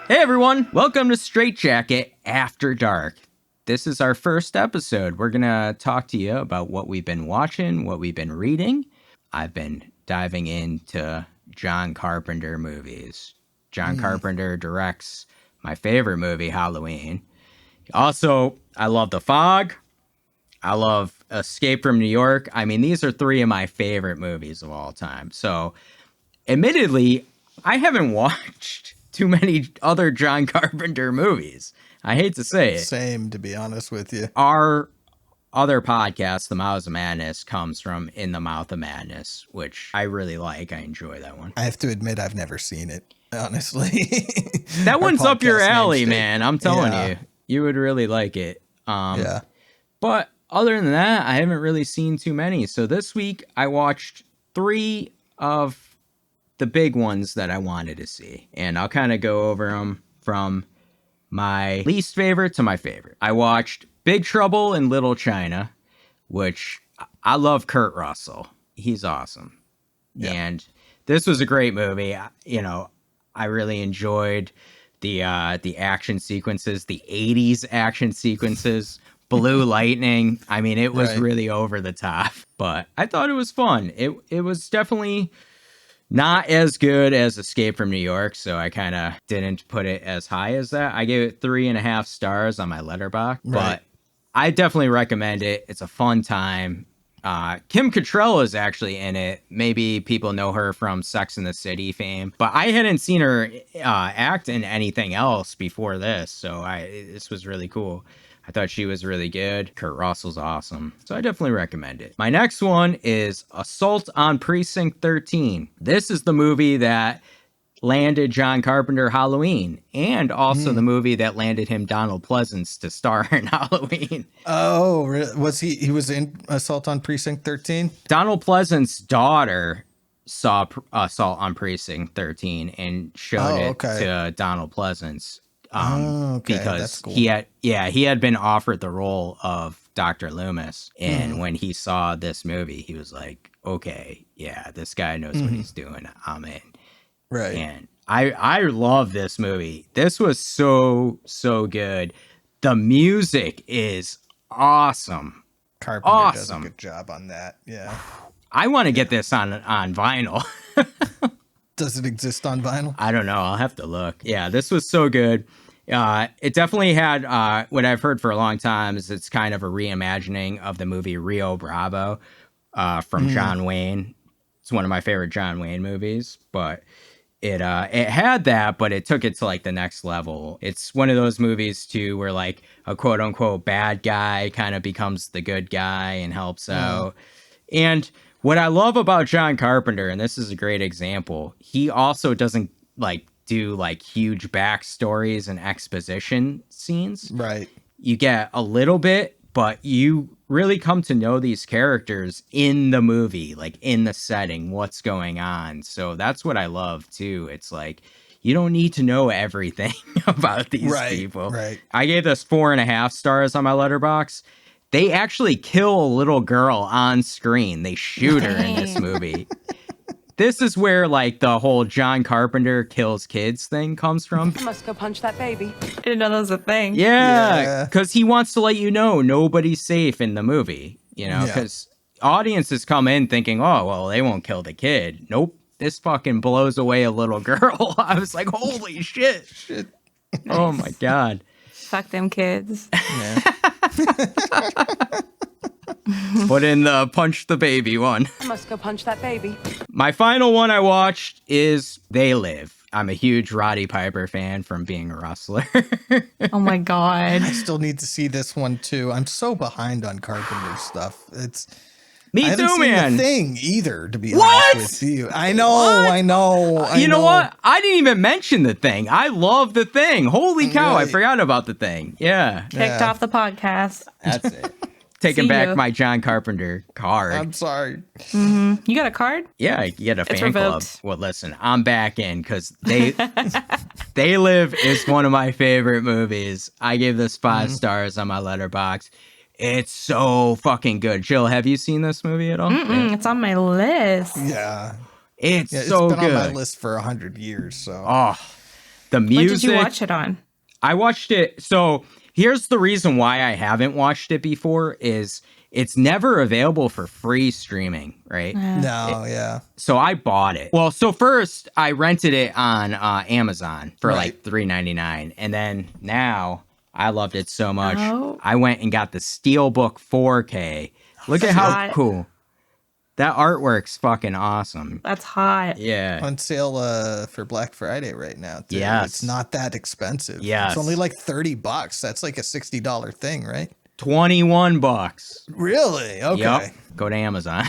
Hey everyone, welcome to Straitjacket After Dark. This is our first episode. We're going to talk to you about what we've been watching, what we've been reading. I've been diving into John Carpenter movies. John Carpenter directs my favorite movie, Halloween. Also, I love The Fog. I love Escape from New York. I mean, these are three of my favorite movies of all time. So, admittedly, I haven't watched too many other John Carpenter movies. I hate to say it. Same, to be honest with you. Our other podcast, The Mouths of Madness, comes from In the Mouth of Madness, which I really like. I enjoy that one. I have to admit, I've never seen it, honestly. That one's up your alley, man. I'm telling you. You would really like it. Yeah. But other than that, I haven't really seen too many. So this week, I watched 3 of the big ones that I wanted to see. And I'll kind of go over them from my least favorite to my favorite. I watched Big Trouble in Little China, which I love Kurt Russell. He's awesome. Yeah. And this was a great movie. You know, I really enjoyed the action sequences, the 80s action sequences, Blue Lightning. I mean, it was really over the top, but I thought it was fun. It was definitely not as good as Escape from New York, so I kind of didn't put it as high as that. I gave it 3.5 stars on my Letterboxd, but I definitely recommend it. It's a fun time. Kim Cattrall is actually in it. Maybe people know her from Sex and the City fame, but I hadn't seen her act in anything else before this, so this was really cool. I thought she was really good. Kurt Russell's awesome. So I definitely recommend it. My next one is Assault on Precinct 13. This is the movie that landed John Carpenter Halloween, and also the movie that landed him Donald Pleasance to star in Halloween. Oh, was he was in Assault on Precinct 13? Donald Pleasance's daughter saw Assault on Precinct 13 and showed it to Donald Pleasance. Because cool. he had been offered the role of Dr. Loomis, and when he saw this movie, he was like, okay, yeah, this guy knows what he's doing. I'm in. Right. And I love this movie. This was so good. The music is awesome. Carpenter does a good job on that. Yeah. I want to get this on vinyl. Does it exist on vinyl? I don't know. I'll have to look. Yeah, this was so good. It definitely had what I've heard for a long time is it's kind of a reimagining of the movie Rio Bravo from John Wayne. It's one of my favorite John Wayne movies, but it had that, but it took it to like the next level. It's one of those movies too where like a quote unquote bad guy kind of becomes the good guy and helps out. And what I love about John Carpenter, and this is a great example, he also doesn't like do like huge backstories and exposition scenes. Right. You get a little bit, but you really come to know these characters in the movie, like in the setting, what's going on. So that's what I love too. It's like, you don't need to know everything about these people. Right. I gave this 4.5 stars on my Letterboxd. They actually kill a little girl on screen. They shoot her in this movie. This is where like the whole John Carpenter kills kids thing comes from. I must go punch that baby. I didn't know that was a thing. Yeah, because he wants to let you know nobody's safe in the movie. You know, because audiences come in thinking, oh, well, they won't kill the kid. Nope. This fucking blows away a little girl. I was like, holy shit. Oh, my God. Fuck them kids. Yeah. Put in the punch the baby one. I must go punch that baby. My final one I watched is They Live. I'm a huge Roddy Piper fan from being a wrestler. Oh my God. I still need to see this one too. I'm so behind on Carpenter stuff. Me I haven't too, seen man. The Thing either, to be What? honest with you. I know. You know what? I didn't even mention The Thing. I love The Thing. Holy cow, I forgot about The Thing. Yeah. Kicked off the podcast. That's it. Taking back my John Carpenter card. I'm sorry. You got a card? Yeah, you get a fan revoked. club. Well, listen, I'm back in because They Live is one of my favorite movies. I gave this 5 stars on my Letterboxd. It's so fucking good. Jill, have you seen this movie at all? Yeah. It's on my list. Yeah. It's It's so been good. on my list for 100 years. So. Oh, The What music. did you watch it on? I watched it. So here's the reason why I haven't watched it before is it's never available for free streaming, right? No, yeah. So I bought it. Well, so first I rented it on Amazon for Right. like $3.99, and then now I loved it so much Oh. I went and got the Steelbook 4K. Look at how Hot. cool that artwork's fucking awesome. That's hot. Yeah, On sale for Black Friday right now. Too. Yes. It's not that expensive. Yes. It's only like $30. That's like a $60 thing, right? $21. Really? Okay. Yep. Go to Amazon.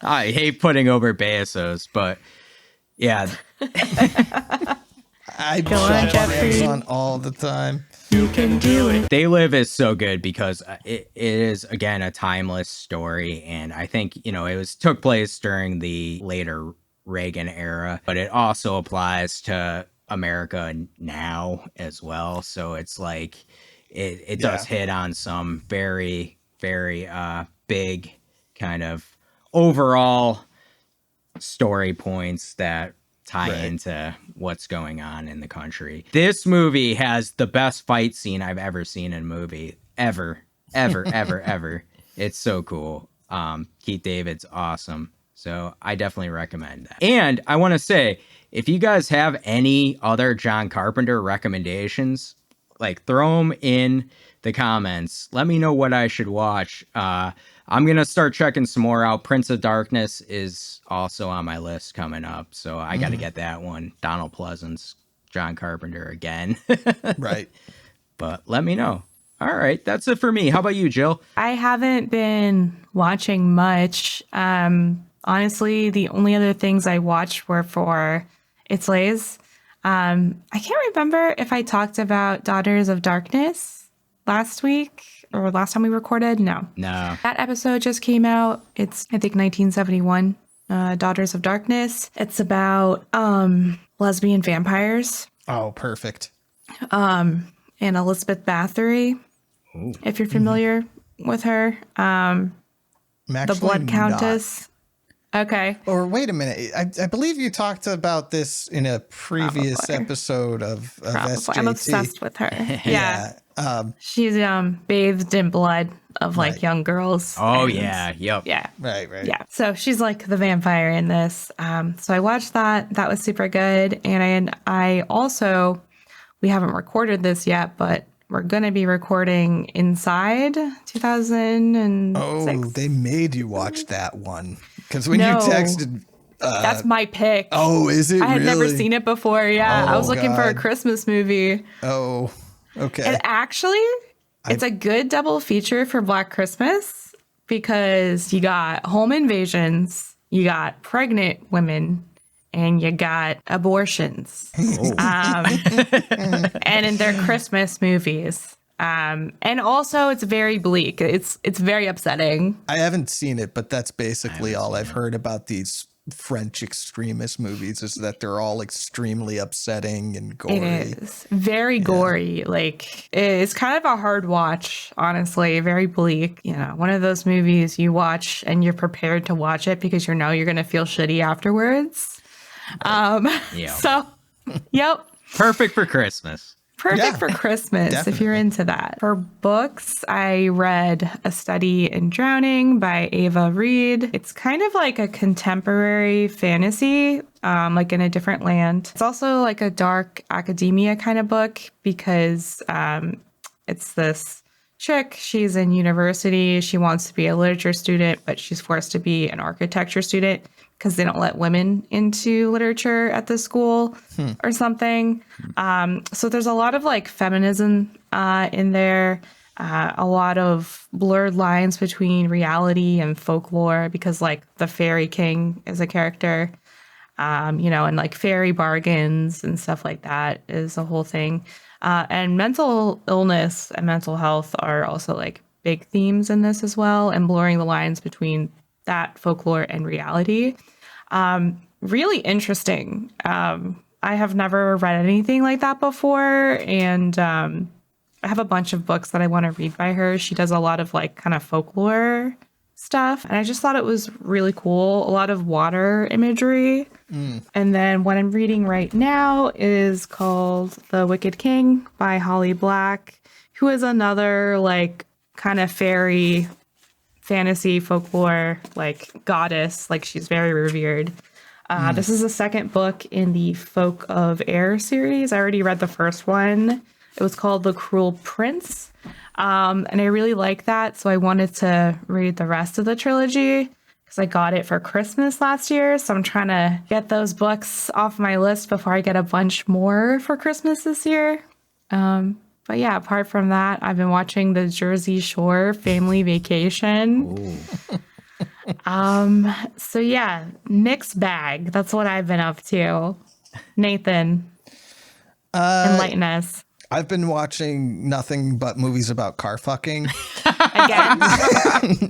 I hate putting over Bezos, but yeah. I Go on, shop on Jeffrey. Amazon all the time. You can do it. They Live is so good because it is, again, a timeless story. And I think, it took place during the later Reagan era, but it also applies to America now as well. So it's like it does hit on some very, very big kind of overall story points that tie into what's going on in the country. This movie has the best fight scene I've ever seen in a movie. Ever. It's so cool. Keith David's awesome. So I definitely recommend that. And I want to say, if you guys have any other John Carpenter recommendations, like throw them in the comments. Let me know what I should watch. I'm going to start checking some more out. Prince of Darkness is also on my list coming up. So I got to get that one. Donald Pleasance, John Carpenter again. Right. But let me know. All right. That's it for me. How about you, Jill? I haven't been watching much. Honestly, the only other things I watched were for It's Lays. I can't remember if I talked about Daughters of Darkness last week or last time we recorded. No. That episode just came out. It's, I think, 1971, Daughters of Darkness. It's about lesbian vampires Oh, perfect. and Elizabeth Bathory, if you're familiar with her. I'm The actually Blood not. Countess. Okay. Or wait a minute. I believe you talked about this in a previous Probably. episode of Probably. SJT. I'm obsessed with her. Yeah. Yeah. She's bathed in blood of like Right. young girls. Oh, and- yeah. Yep. Yeah. Right. Yeah. So she's like the vampire in this. So I watched that. That was super good. And I also, we haven't recorded this yet, but we're going to be recording Inside 2006. Oh, they made you watch that one. Because when No. you texted. That's my pick. Oh, is it? I had never really? seen it before. Yeah. I Oh, was looking for a God. Christmas movie. Oh, okay. And actually, it's a good double feature for Black Christmas because you got home invasions, you got pregnant women, and you got abortions. And in their Christmas movies. And also, it's very bleak. It's very upsetting. I haven't seen it, but that's basically all I've heard about these French extremist movies is that they're all extremely upsetting and gory. It is very gory. Like, it's kind of a hard watch, honestly. Very bleak. One of those movies you watch and you're prepared to watch it because you know you're going to feel shitty afterwards. Yeah. So, yep. Perfect for Christmas. Perfect Yeah, for Christmas if you're definitely. into that. For books, I read A Study in Drowning by Ava Reed. It's kind of like a contemporary fantasy, like in a different land. It's also like a dark academia kind of book because it's this chick. She's in university. She wants to be a literature student, but she's forced to be an architecture student because they don't let women into literature at the school or something. So there's a lot of like feminism in there, a lot of blurred lines between reality and folklore because like the fairy king is a character, and like fairy bargains and stuff like that is a whole thing. And mental illness and mental health are also like big themes in this as well, and blurring the lines between that folklore and reality. Really interesting. I have never read anything like that before, and I have a bunch of books that I want to read by her. She does a lot of like kind of folklore stuff. And I just thought it was really cool. A lot of water imagery. And then what I'm reading right now is called The Wicked King by Holly Black, who is another like kind of fairy fantasy folklore like goddess. Like she's very revered. This is the second book in the Folk of Air series. I already read the first one. It was called The Cruel Prince. And I really like that. So I wanted to read the rest of the trilogy because I got it for Christmas last year. So I'm trying to get those books off my list before I get a bunch more for Christmas this year. But yeah, apart from that, I've been watching the Jersey Shore Family Vacation. So yeah, mixed bag. That's what I've been up to. Nathan, enlighten us. I've been watching nothing but movies about car fucking. Again?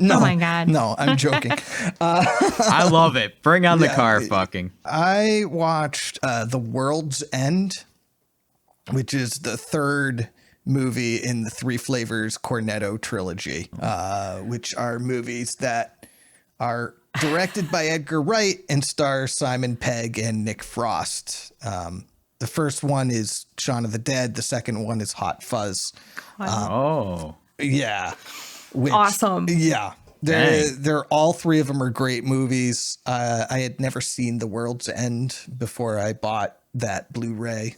No, oh my God. No, I'm joking. I love it. Bring on the car fucking. I watched The World's End, which is the third movie in the Three Flavors Cornetto trilogy, which are movies that are directed by Edgar Wright and star Simon Pegg and Nick Frost. The first one is Shaun of the Dead. The second one is Hot Fuzz. Yeah. Awesome. Yeah. They're all three of them are great movies. I had never seen The World's End before I bought that Blu-ray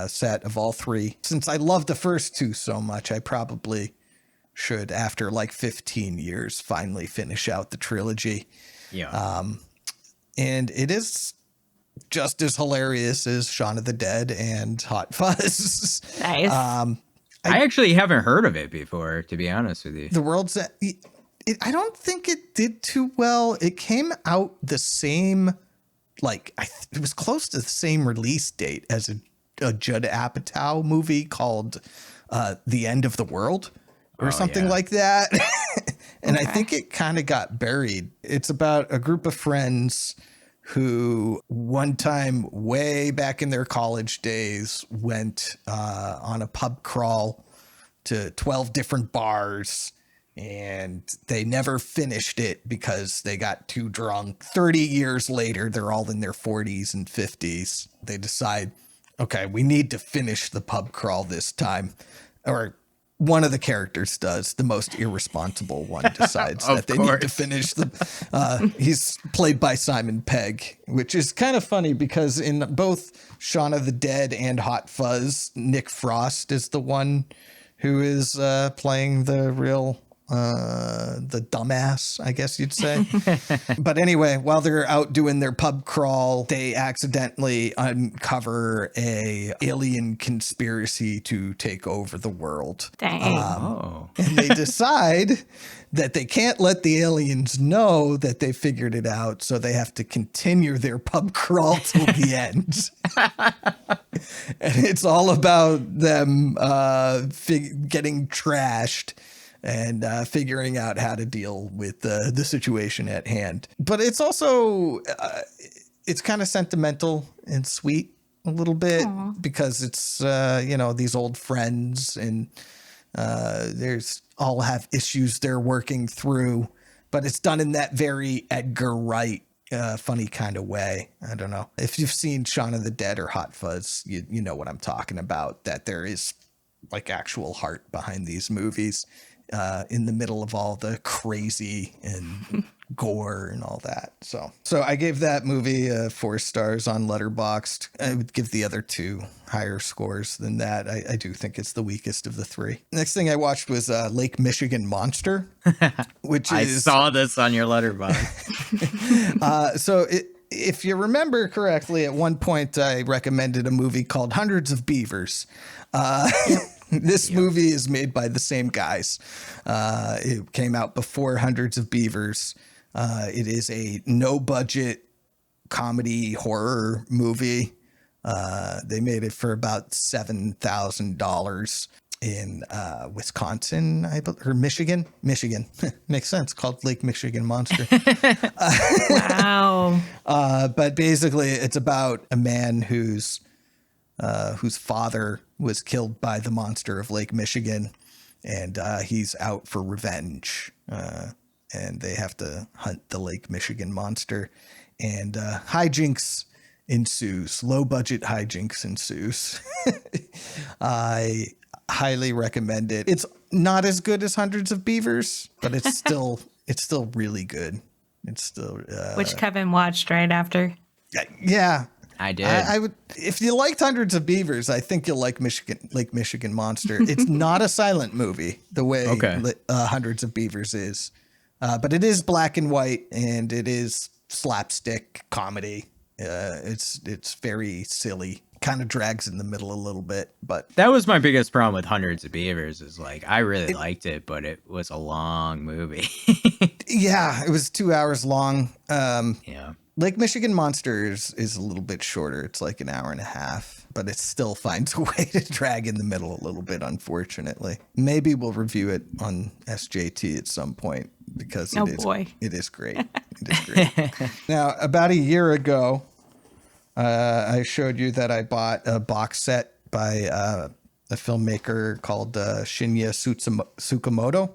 set of all three. Since I love the first two so much, I probably should, after like 15 years, finally finish out the trilogy. Yeah. And it is just as hilarious as Shaun of the Dead and Hot Fuzz. Nice. I actually haven't heard of it before, to be honest with you. The World's End, I don't think it did too well. It came out the same, like, it was close to the same release date as a Judd Apatow movie called The End of the World or something like that. And I think it kind of got buried. It's about a group of friends who one time way back in their college days went on a pub crawl to 12 different bars, and they never finished it because they got too drunk. 30 years later, they're all in their 40s and 50s. They decide, okay, we need to finish the pub crawl this time. Or one of the characters does. The most irresponsible one decides that they need to finish the. He's played by Simon Pegg, which is kind of funny because in both Shaun of the Dead and Hot Fuzz, Nick Frost is the one who is playing the real. The dumbass, I guess you'd say. But anyway, while they're out doing their pub crawl, they accidentally uncover a alien conspiracy to take over the world. Dang. And they decide that they can't let the aliens know that they figured it out, so they have to continue their pub crawl till the end. And it's all about them getting trashed and figuring out how to deal with the situation at hand. But it's also, it's kind of sentimental and sweet a little bit. Aww. Because it's, these old friends and there's all have issues they're working through, but it's done in that very Edgar Wright funny kind of way. I don't know. If you've seen Shaun of the Dead or Hot Fuzz, you know what I'm talking about, that there is like actual heart behind these movies. In the middle of all the crazy and gore and all that. So I gave that movie 4 stars on Letterboxd. I would give the other 2 higher scores than that. I do think it's the weakest of the 3. Next thing I watched was Lake Michigan Monster, which I saw this on your Letterboxd. So if you remember correctly, at one point I recommended a movie called Hundreds of Beavers. This movie is made by the same guys. It came out before Hundreds of Beavers. It is a no-budget comedy horror movie. They made it for about $7,000 in Wisconsin, or Michigan. Michigan. Makes sense. Called Lake Michigan Monster. Wow. But basically, it's about a man whose father was killed by the monster of Lake Michigan, and he's out for revenge. and they have to hunt the Lake Michigan monster, and hijinks ensues. Low budget hijinks ensues. I highly recommend it. It's not as good as Hundreds of Beavers, but it's still really good. It's still Which Kevin watched right after. yeah. I did. I would, if you liked Hundreds of Beavers, I think you'll like Lake Michigan Monster. It's not a silent movie the way Hundreds of Beavers is, but it is black and white, and it is slapstick comedy. It's very silly. Kind of drags in the middle a little bit, but That was my biggest problem with Hundreds of Beavers is like, I really liked it, but it was a long movie. yeah, it was 2 hours long. Yeah. Lake Michigan Monsters is a little bit shorter. It's like an hour and a half, but it still finds a way to drag in the middle a little bit, unfortunately. Maybe we'll review it on SJT at some point because it is great. It is great. Now, about a year ago, I showed you that I bought a box set by a filmmaker called Shinya Tsukamoto.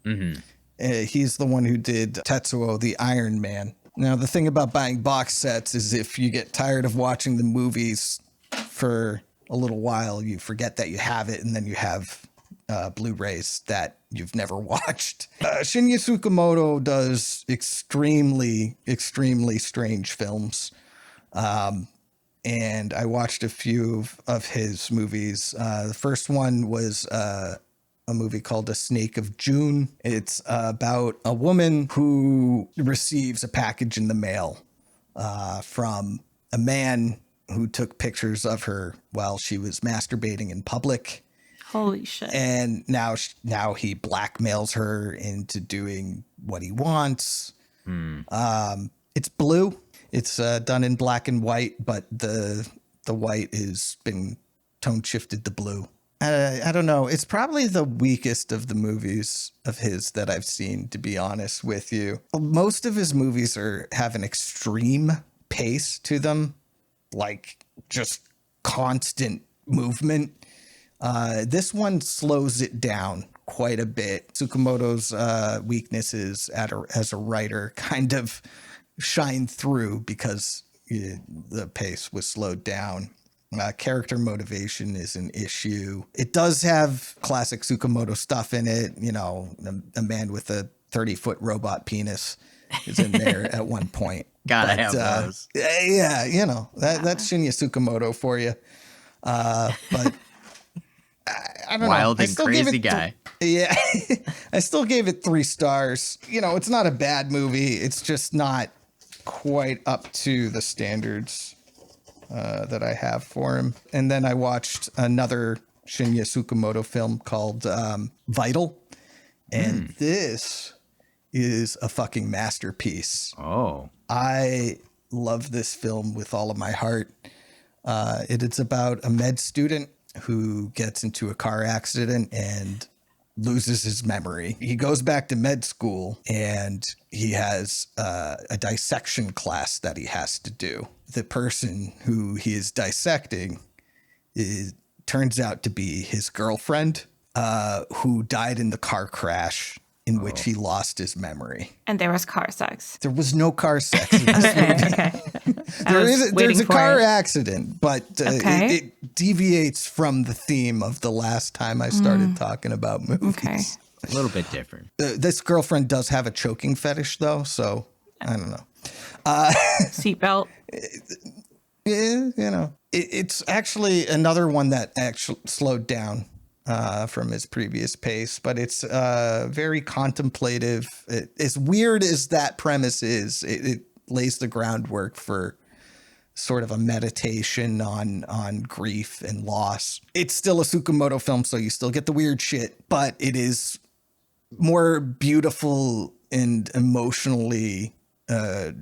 Mm-hmm. He's the one who did Tetsuo the Iron Man. Now, the thing about buying box sets is if you get tired of watching the movies for a little while, you forget that you have it, and then you have Blu-rays that you've never watched. Shinya Tsukamoto does extremely, extremely strange films. And I watched a few of his movies. The first one was a movie called A Snake of June. It's about a woman who receives a package in the mail from a man who took pictures of her while she was masturbating in public. Holy shit. And now he blackmails her into doing what he wants. It's blue. It's done in black and white, but the white has been tone shifted to blue. I don't know. It's probably the weakest of the movies of his that I've seen, to be honest with you. Most of his movies have an extreme pace to them, like just constant movement. This one slows it down quite a bit. Tsukamoto's weaknesses as a writer kind of shine through because the pace was slowed down. Character motivation is an issue. It does have classic Tsukamoto stuff in it. You know, a man with a 30-foot robot penis is in there at one point. Gotta have those. Yeah, you know, that's Shinya Tsukamoto for you. But I don't know. Wild and crazy guy. Yeah. I still gave it 3 stars. You know, it's not a bad movie. It's just not quite up to the standards that I have for him. And then I watched another Shinya Tsukamoto film called Vital. And this is a fucking masterpiece. Oh. I love this film with all of my heart. It is about a med student who gets into a car accident and loses his memory. He goes back to med school and he has a dissection class that he has to do. The person who he is dissecting turns out to be his girlfriend who died in the car crash in which he lost his memory. And there was car sex. There was no car sex in this movie. Okay. There's a car accident, but it deviates from the theme of the last time I started talking about movies. Okay. A little bit different. This girlfriend does have a choking fetish, though, so I don't know. Seatbelt. Yeah, you know, it's actually another one that actually slowed down from his previous pace, but it's very contemplative. As weird as that premise is, it lays the groundwork for sort of a meditation on grief and loss. It's still a Tsukamoto film, so you still get the weird shit, but it is more beautiful and emotionally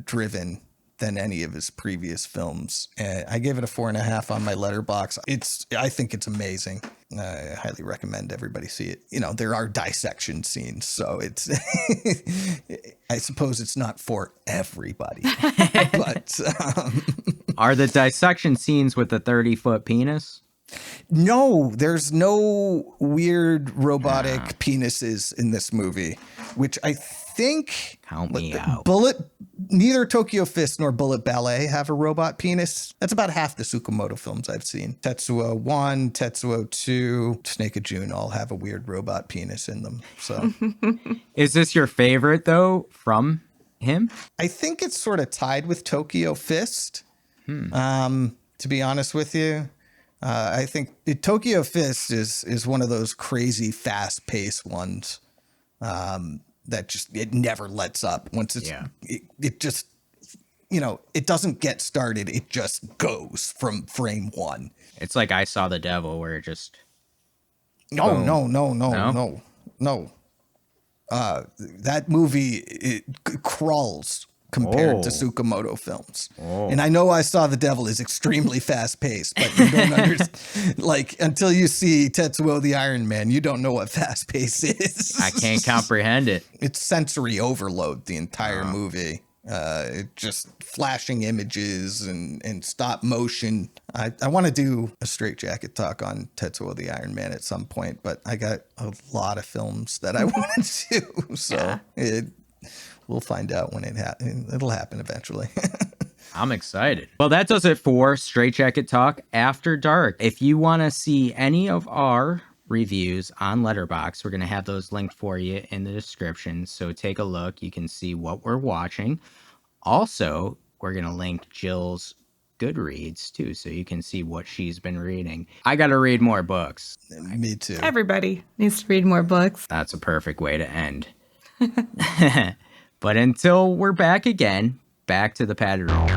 driven than any of his previous films. I gave it a 4.5 on my letterbox. I think it's amazing. I highly recommend everybody see it. You know, there are dissection scenes, so it's I suppose it's not for everybody. But Are the dissection scenes with the 30-foot penis? no, there's no weird robotic penises in this movie, which I think Count me out. Neither Tokyo Fist nor Bullet Ballet have a robot penis. That's about half the Tsukamoto films I've seen. Tetsuo 1, Tetsuo 2, Snake of June all have a weird robot penis in them. So Is this your favorite, though, from him? I think it's sort of tied with Tokyo Fist. To be honest with you, I think Tokyo Fist is one of those crazy fast-paced ones that just it never lets up. Once it's it just it doesn't get started. It just goes from frame one. It's like I Saw the Devil, where it just No. No? That movie it crawls compared to Tsukamoto films. And I know I Saw the Devil is extremely fast paced, but you don't understand. Like, until you see Tetsuo the Iron Man, you don't know what fast pace is. I can't comprehend it. It's sensory overload, the entire movie. It just flashing images and stop motion. I want to do a Straitjacket talk on Tetsuo the Iron Man at some point, but I got a lot of films that I want to do. So we'll find out when it happens. It'll happen eventually. I'm excited. Well, that does it for Straitjacket Talk After Dark. If you want to see any of our reviews on Letterboxd, we're going to have those linked for you in the description. So take a look. You can see what we're watching. Also, we're going to link Gill's Goodreads too, so you can see what she's been reading. I got to read more books. Me too. Everybody needs to read more books. That's a perfect way to end. But until we're back again, back to the padded room.